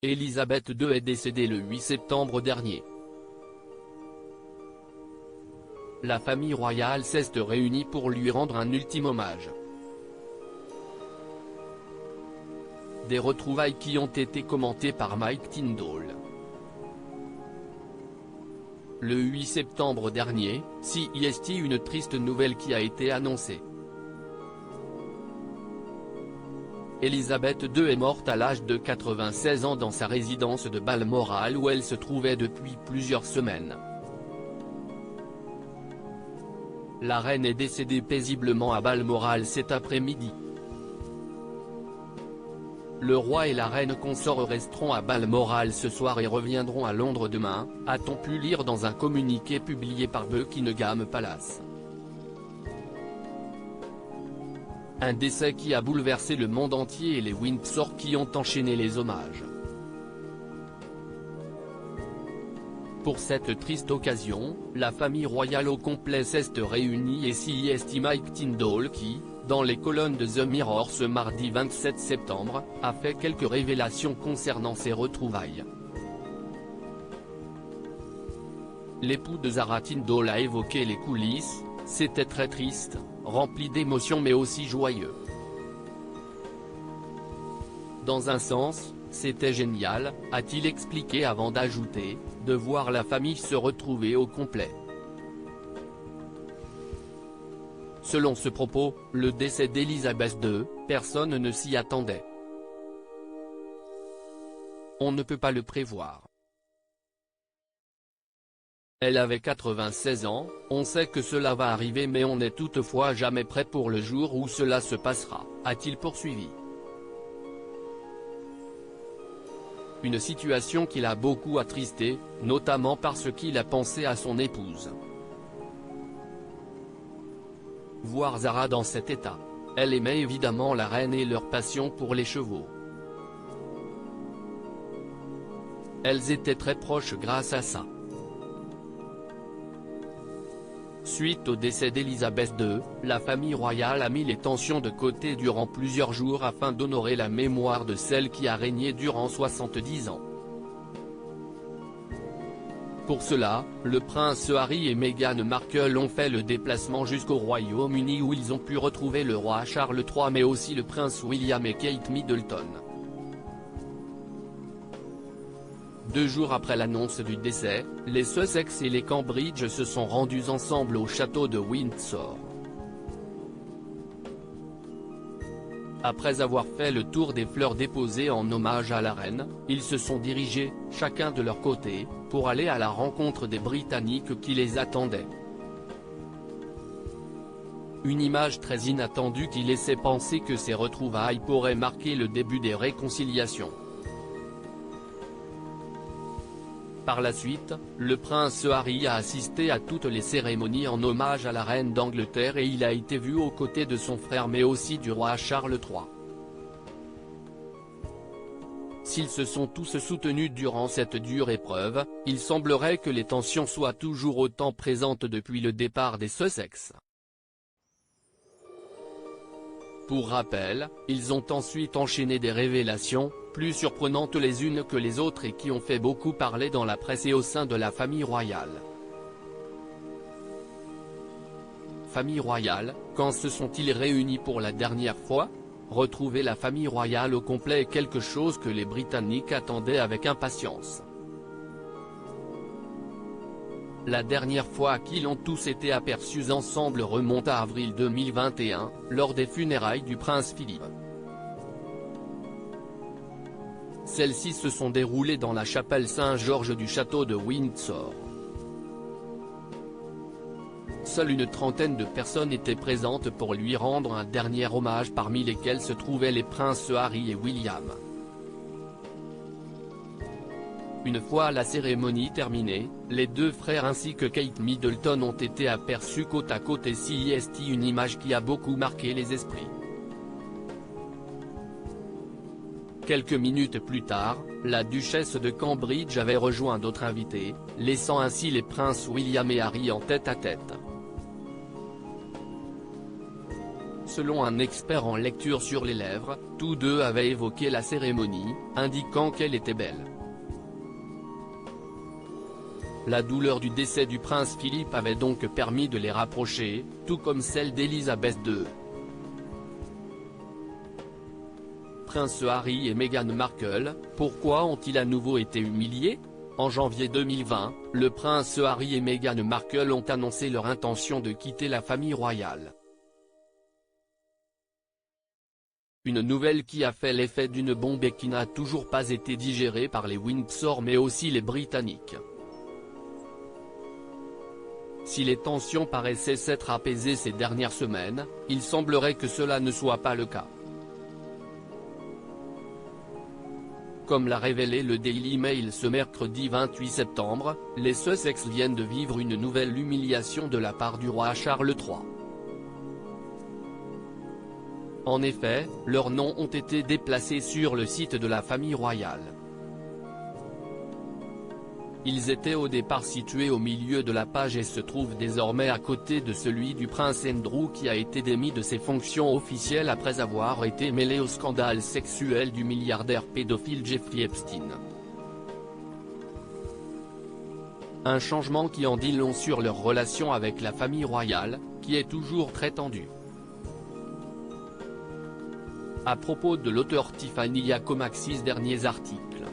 Élisabeth II est décédée le 8 septembre dernier. La famille royale s'est réunie pour lui rendre un ultime hommage. Des retrouvailles qui ont été commentées par Mike Tindall. Le 8 septembre dernier, CEST, une triste nouvelle qui a été annoncée. Élisabeth II est morte à l'âge de 96 ans dans sa résidence de Balmoral où elle se trouvait depuis plusieurs semaines. La reine est décédée paisiblement à Balmoral cet après-midi. Le roi et la reine consort resteront à Balmoral ce soir et reviendront à Londres demain, a-t-on pu lire dans un communiqué publié par Buckingham Palace. Un décès qui a bouleversé le monde entier et les Windsor qui ont enchaîné les hommages. Pour cette triste occasion, la famille royale au complet s'est réunie et CEST Mike Tindall qui, dans les colonnes de The Mirror ce mardi 27 septembre, a fait quelques révélations concernant ces retrouvailles. L'époux de Zara Tindall a évoqué les coulisses, c'était très triste, rempli d'émotions mais aussi joyeux. Dans un sens, c'était génial, a-t-il expliqué avant d'ajouter, de voir la famille se retrouver au complet. Selon ce propos, le décès d'Élisabeth II, personne ne s'y attendait. On ne peut pas le prévoir. Elle avait 96 ans, on sait que cela va arriver mais on n'est toutefois jamais prêt pour le jour où cela se passera, a-t-il poursuivi. Une situation qui l'a beaucoup attristé, notamment parce qu'il a pensé à son épouse. Voir Zara dans cet état. Elle aimait évidemment la reine et leur passion pour les chevaux. Elles étaient très proches grâce à ça. Suite au décès d'Élisabeth II, la famille royale a mis les tensions de côté durant plusieurs jours afin d'honorer la mémoire de celle qui a régné durant 70 ans. Pour cela, le prince Harry et Meghan Markle ont fait le déplacement jusqu'au Royaume-Uni où ils ont pu retrouver le roi Charles III mais aussi le prince William et Kate Middleton. 2 jours après l'annonce du décès, les Sussex et les Cambridge se sont rendus ensemble au château de Windsor. Après avoir fait le tour des fleurs déposées en hommage à la reine, ils se sont dirigés, chacun de leur côté, pour aller à la rencontre des Britanniques qui les attendaient. Une image très inattendue qui laissait penser que ces retrouvailles pourraient marquer le début des réconciliations. Par la suite, le prince Harry a assisté à toutes les cérémonies en hommage à la reine d'Angleterre et il a été vu aux côtés de son frère mais aussi du roi Charles III. S'ils se sont tous soutenus durant cette dure épreuve, il semblerait que les tensions soient toujours autant présentes depuis le départ des Sussex. Pour rappel, ils ont ensuite enchaîné des révélations, plus surprenantes les unes que les autres et qui ont fait beaucoup parler dans la presse et au sein de la famille royale. Famille royale, quand se sont-ils réunis pour la dernière fois? Retrouver la famille royale au complet est quelque chose que les Britanniques attendaient avec impatience. La dernière fois qu'ils ont tous été aperçus ensemble remonte à avril 2021, lors des funérailles du prince Philippe. Celles-ci se sont déroulées dans la chapelle Saint-Georges du château de Windsor. Seule une trentaine de personnes étaient présentes pour lui rendre un dernier hommage parmi lesquelles se trouvaient les princes Harry et William. Une fois la cérémonie terminée, les deux frères ainsi que Kate Middleton ont été aperçus côte à côte et CEST, une image qui a beaucoup marqué les esprits. Quelques minutes plus tard, la duchesse de Cambridge avait rejoint d'autres invités, laissant ainsi les princes William et Harry en tête-à-tête. Selon un expert en lecture sur les lèvres, tous deux avaient évoqué la cérémonie, indiquant qu'elle était belle. La douleur du décès du prince Philippe avait donc permis de les rapprocher, tout comme celle d'Elisabeth II. Prince Harry et Meghan Markle, pourquoi ont-ils à nouveau été humiliés ? En janvier 2020, le prince Harry et Meghan Markle ont annoncé leur intention de quitter la famille royale. Une nouvelle qui a fait l'effet d'une bombe et qui n'a toujours pas été digérée par les Windsor mais aussi les Britanniques. Si les tensions paraissaient s'être apaisées ces dernières semaines, il semblerait que cela ne soit pas le cas. Comme l'a révélé le Daily Mail ce mercredi 28 septembre, les Sussex viennent de vivre une nouvelle humiliation de la part du roi Charles III. En effet, leurs noms ont été déplacés sur le site de la famille royale. Ils étaient au départ situés au milieu de la page et se trouvent désormais à côté de celui du prince Andrew qui a été démis de ses fonctions officielles après avoir été mêlé au scandale sexuel du milliardaire pédophile Jeffrey Epstein. Un changement qui en dit long sur leur relation avec la famille royale, qui est toujours très tendue. À propos de l'auteur Tiffany Yacoma, 6 derniers articles.